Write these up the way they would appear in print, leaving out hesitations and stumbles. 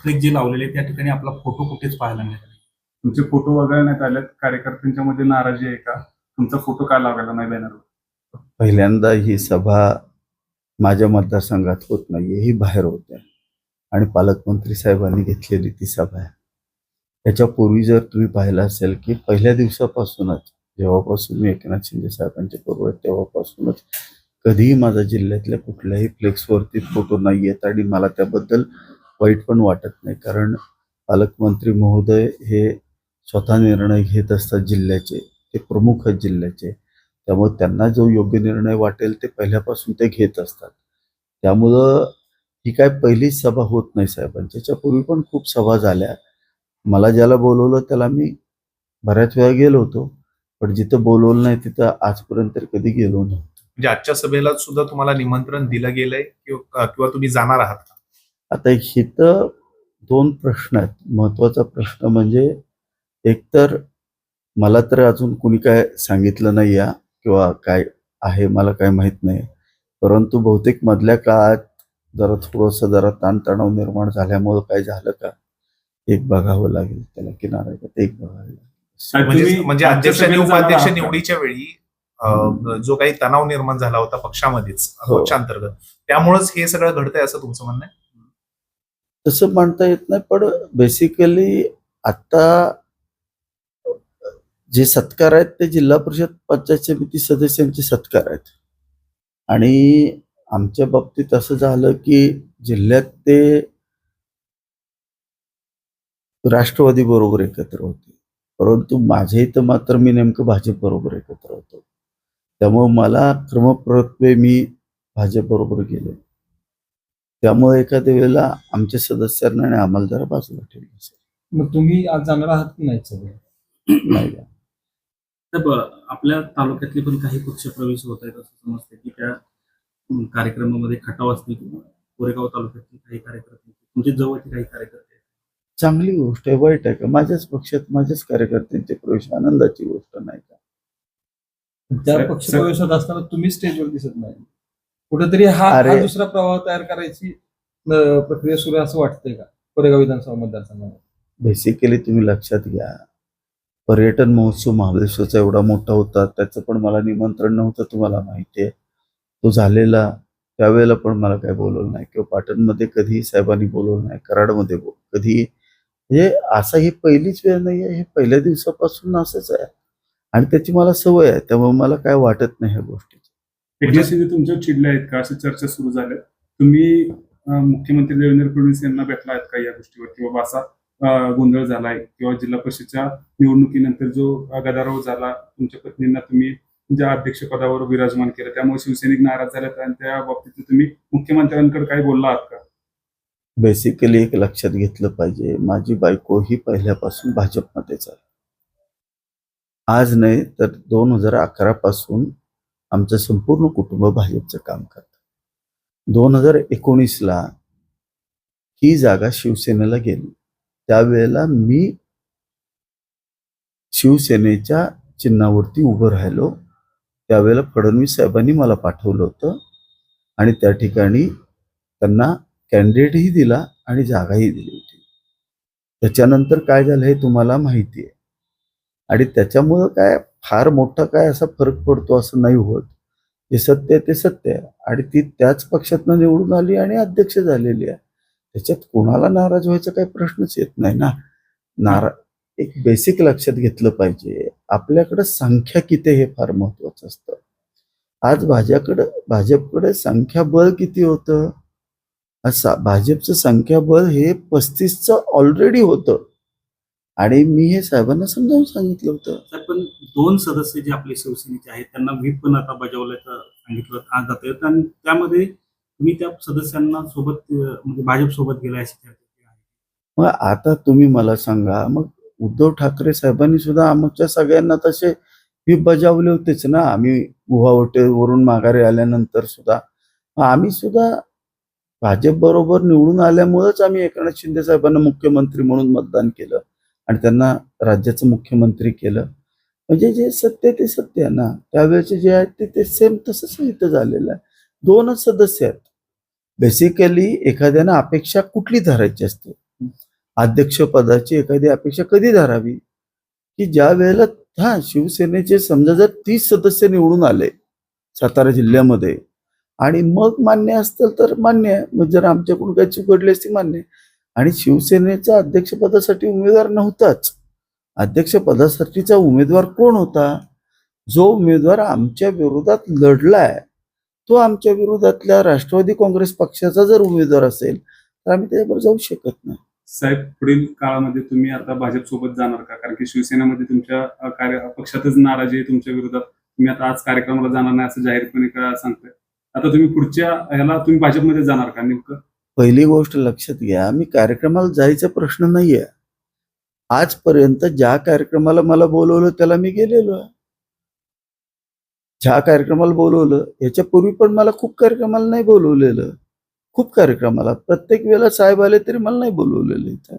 Flex जे लावलेले त्या ठिकाणी आपला फोटो कुठेच पाहायला मिळाला नाही. तुमचे फोटो वगळण्यात आलेत, कार्यकर्त्यांच्या मध्ये नाराजी आहे का? तुमचा फोटो का लावलेला नाही बॅनरवर? पहिल्यांदा ही सभा माझ्या मतदारसंघात होत नाहीये, ही बाहेर होते आणि पालकमंत्री साहेबांनी घेतलेली ती सभा आहे. त्याच्यापूर्वी जर तुम्ही पाहिलं असेल की पहिल्या दिवसापासूनच, जेव्हापासून मी एकनाथ शिंदे साहेबांचे बरोबर तेव्हापासूनच कधीही माझ्या जिल्ह्यातल्या कुठल्याही फ्लेक्सवरती फोटो नाही येत आणि मला त्याबद्दल वाईट पण वाटत नाही, कारण पालकमंत्री महोदय हे स्वतः निर्णय घेत असतात जिल्ह्याचे, ते प्रमुख आहेत जिल्ह्याचे, त्यामुळे त्यांना जो योग्य निर्णय वाटेल ते पहिल्यापासून ते घेत असतात. त्यामुळं ही काय पहिलीच सभा होत नाही साहेबांच्या, त्याच्यापूर्वी पण खूप सभा झाल्या. मला ज्याला बोलवलं त्याला मी बऱ्याच वेळा गेलो होतो, पण जिथं बोलवलं नाही तिथं आजपर्यंत कधी गेलो नव्हतो. म्हणजे आजच्या सभेला सुद्धा तुम्हाला निमंत्रण दिलं गेलंय किंवा तुम्ही जाणार आहात का? आता इथं दोन प्रश्न आहेत. महत्वाचा प्रश्न म्हणजे एकतर मला तर अजून कुणी काय सांगितलं नाही या किंवा काय आहे मला काय माहित नाही, परंतु बहुतेक मधल्या काळात जरा ताणतणाव निर्माण झाल्यामुळं काय झालं का एक बघावं लागेल, त्याला किनारा आहे का ते एक बघावं लागेल. म्हणजे अध्यक्ष आणि उपाध्यक्ष निवडीच्या वेळी जो काही तणाव निर्माण झाला होता पक्षामध्येच पक्षांतर्गत, त्यामुळेच हे सगळं घडतंय असं तुमचं म्हणणं आहे? तसं म्हणता येत नाही, पण बेसिकली आता जे सत्कार आहेत ते जिल्हा परिषद पंचायत समिती सदस्यांचे सत्कार आहेत आणि आमच्या बाबतीत असं झालं की जिल्ह्यात ते राष्ट्रवादी बरोबर एकत्र होते, परंतु माझ्या इथं मात्र मी नेमकं भाजप बरोबर एकत्र होतो, त्यामुळे मला क्रमप्रत्वे मी भाजप बरोबर गेलो. त्यामुळे एखाद्या वेळेला आमच्या सदस्यांना आणि आम्हाला जरा बाजूला ठेवलं असेल. मग तुम्ही आज जाणार आहात की नाही सगळं? नाही. तर आपल्या तालुक्यातले पण काही पक्ष प्रवेश होत आहेत असं समजतं की त्या कार्यक्रमामध्ये खटाव असतील किंवा कोरेगाव तालुक्यातील काही कार्यकर्ते, म्हणजे जवळचे काही कार्यकर्ते. चांगली गोष्ट आहे, वाईट आहे का? माझ्याच पक्षात माझ्याच कार्यकर्त्यांचे प्रवेश आनंदाची गोष्ट नाही का? त्या पक्ष प्रवेशात असताना तुम्ही स्टेजवर दिसत नाही, कुठेतरी हा दुसरा प्रवाह तयार करायची प्रक्रिया सुरू आहे असं वाटतंय का कोरेगाव विधानसभा मतदारसंघामध्ये? बेसिकली तुम्ही लक्षात घ्या, पर्यटन महोत्सव महाबळेश्वरचा एवढा मोठा होता, त्याचं पण मला निमंत्रण नव्हतं, तुम्हाला माहिती आहे. तो झालेला त्यावेळेला पण मला काय बोलवलं नाही, किंवा पाटणमध्ये कधीही साहेबांनी बोलवलं नाही, कराडमध्ये कधी, म्हणजे असं ही पहिलीच वेळ नाही आहे, हे पहिल्या दिवसापासून असंच आहे आणि त्याची मला सवय आहे, त्यामुळे मला काय वाटत नाही ह्या गोष्टीची. एकनाथ तुमच्यावर चिडले आहेत का, अशी चर्चा सुरू झाल्या? तुम्ही मुख्यमंत्री देवेंद्र फडणवीस यांना भेटला आहेत का या गोष्टीवर, किंवा असा गोंधळ झालाय, किंवा जिल्हा परिषदच्या निवडणुकीनंतर जो गदारोळ झाला, तुमच्या पत्नींना तुम्ही ज्या अध्यक्षपदावर विराजमान केलं त्यामुळे शिवसैनिक नाराज झाल्यात आणि त्या बाबतीत तुम्ही मुख्यमंत्र्यांकडे काही बोलला आहात का? बेसिकली एक लक्षात घेतलं पाहिजे, माझी बायको ही पहिल्यापासून भाजपमध्येच आहे. आज नाही तर 2011 पासून आमचं संपूर्ण कुटुंब भाजपचं काम करतं. 2019ला ही जागा शिवसेनेला गेली, त्यावेळेला मी शिवसेनेच्या चिन्हावरती उभं राहिलो. त्यावेळेला फडणवीस साहेबांनी मला पाठवलं होतं आणि त्या ठिकाणी त्यांना कॅन्डिडेटही दिला आणि जागाही दिली होती. त्याच्यानंतर काय झालं हे तुम्हाला माहिती आहे आणि त्याच्यामुळं काय फार मोठा काय असा फरक पडतो असं नाही होत. जे सत्य आहे ते सत्य आहे आणि ती त्याच पक्षातनं निवडून आली आणि अध्यक्ष झालेली आहे, त्याच्यात कोणाला नाराज व्हायचा काही प्रश्नच येत नाही ना. एक बेसिक लक्षात घेतलं पाहिजे, आपल्याकडे संख्या किती हे फार महत्वाचं असतं. आज भाजपकडे संख्याबळ किती होतं? भाजपचं संख्याबळ हे 35चं ऑलरेडी होतं आणि मी हे साहेबांना समजावून सांगितलं होतं. पण 2 सदस्य जे आपले शिवसेनेचे आहेत त्यांना व्हीप पण आता बजावल्याचं सांगितलं जातं आणि त्यामध्ये तुम्ही त्या सदस्यांना सोबत म्हणजे भाजप सोबत गेलाय अशी चर्चा आहे. मग आता तुम्ही मला सांगा, मग उद्धव ठाकरे साहेबांनी सुद्धा आमच्या सगळ्यांना तसे व्हीप बजावले होतेच ना. आम्ही गुवाहाटीवरून माघारी आल्यानंतर सुद्धा आम्ही सुद्धा भाजप बरोबर निवडून आल्यामुळेच आम्ही एकनाथ शिंदे साहेबांना मुख्यमंत्री म्हणून मतदान केलं आणि त्यांना राज्याचं मुख्यमंत्री केलं. म्हणजे जे सत्य ते सत्य आहे ना, त्यावेळेचे जे आहेत ते सेम तसंच इथं झालेलं आहे. 2च सदस्य आहेत. बेसिकली एखाद्यानं अपेक्षा कुठली धरायची असते, अध्यक्षपदाची एखादी अपेक्षा कधी धरावी, की ज्या वेळेला शिवसेनेचे समजा जर 30 सदस्य निवडून आले सातारा जिल्ह्यामध्ये आणि मग मान्य असतील तर मान्य आहे, मग जर आमच्याकडून काही चूक घडली असती मान्य आहे. आणि शिवसेनेचा अध्यक्षपदासाठी उमेदवार नव्हताच. अध्यक्षपदासाठीचा उमेदवार कोण होता? जो उमेदवार आमच्या विरोधात लढलाय तो आमच्या विरोधातल्या राष्ट्रवादी काँग्रेस पक्षाचा जर उमेदवार असेल तर आम्ही त्याच्याबरोबर जाऊ शकत नाही. साहेब, पुढील काळामध्ये तुम्ही आता भाजप सोबत जाणार का? कारण की शिवसेनेमध्ये तुमच्या पक्षातच नाराजी आहे तुमच्या विरोधात. तुम्ही आता आज कार्यक्रमाला जाणार नाही असं जाहीरपणे का सांगताय? आता तुम्ही पुढच्या ह्याला तुम्ही भाजपमध्ये जाणार का नेमकं? पहिली गोष्ट लक्षात घ्या, मी कार्यक्रमाला जायचा प्रश्न नाहीये. आजपर्यंत ज्या कार्यक्रमाला मला बोलवलं त्याला मी गेलेलो आहे. ज्या कार्यक्रमाला बोलवलं याच्यापूर्वी पण मला खूप कार्यक्रमाला नाही बोलवलेलं. खूप कार्यक्रमाला प्रत्येक वेळेला साहेब आले तरी मला नाही बोलवलेलं इथं.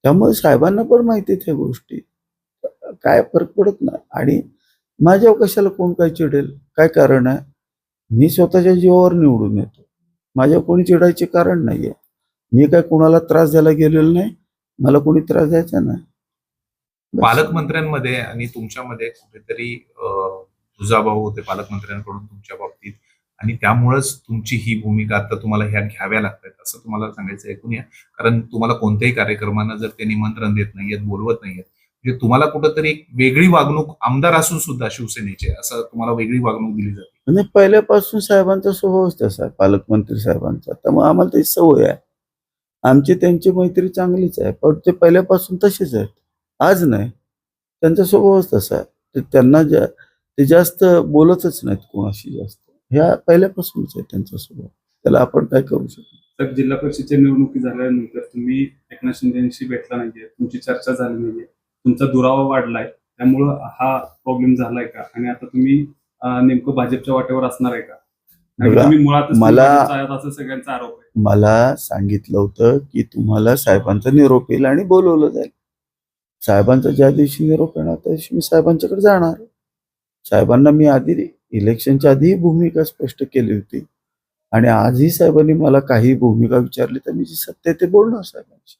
त्यामुळे साहेबांना पण माहिती त्या गोष्टी, काय फरक पडत नाही. आणि माझ्या कशाला कोण काय चिडेल, काय कारण आहे? मी स्वतःच्या जीवावर निवडून येतो, माझ्या कोणी चिडायचे कारण नाहीये. मी काय कोणाला त्रास द्यायला गेलेलो नाही, मला कोणी त्रास द्यायचा नाही. पालकमंत्र्यांमध्ये आणि तुमच्यामध्ये कुठेतरी तुझाभाऊ होते पालकमंत्र्यांकडून तुमच्या बाबतीत, आणि त्यामुळेच तुमची ही भूमिका आता तुम्हाला ह्या घ्याव्या लागतात असं तुम्हाला सांगायचं ऐकून या. कारण तुम्हाला कोणत्याही कार्यक्रमांना जर ते निमंत्रण देत नाहीयेत, बोलवत नाहीयेत, म्हणजे तुम्हाला कुठंतरी एक वेगळी वागणूक, आमदार असून सुद्धा शिवसेनेचे, असं तुम्हाला वेगळी वागणूक दिली जाते. म्हणजे पहिल्यापासून साहेबांचा स्वभावच तसा आहे, पालकमंत्री साहेबांचा. त्यामुळे आम्हाला त्याची सवय आहे. आमची त्यांची मैत्री चांगलीच आहे, पण ते पहिल्यापासून तसेच आहेत, आज नाही. त्यांचा स्वभावच तसा आहे. त्यांना ते जास्त बोलतच नाहीत कोणाशी जास्त. ह्या पहिल्यापासूनच आहे त्यांचा स्वभाव, त्याला आपण काय करू शकतो. तर जिल्हा परिषदेच्या निवडणुकी झाल्यानंतर तुम्ही एकनाथ शिंदेशी भेटला नाहीये, तुमची चर्चा झाली नाहीये, तुमचा दुरावा वाढलाय, त्यामुळं हा प्रॉब्लेम झालाय का? आणि आता तुम्ही नेमकं भाजपच्या वाटेवर असणार आहे का? बघा, तुम्ही मुळातच मला- भाजपचा आहात असं सगळ्यांचा आरोप आहे. मला सांगितलं होतं की तुम्हाला साहेबांचा निरोप येईल आणि बोलवलं जाईल. साहेबांचा ज्या दिवशी निरोप येणार त्या दिवशी मी साहेबांच्याकडे जाणार. साहेबांना मी आधी इलेक्शनच्या आधी भूमिका स्पष्ट केली होती आणि आजही साहेबांनी मला काही भूमिका विचारली तर मी जी सत्य आहे ते बोलणार साहेबांची.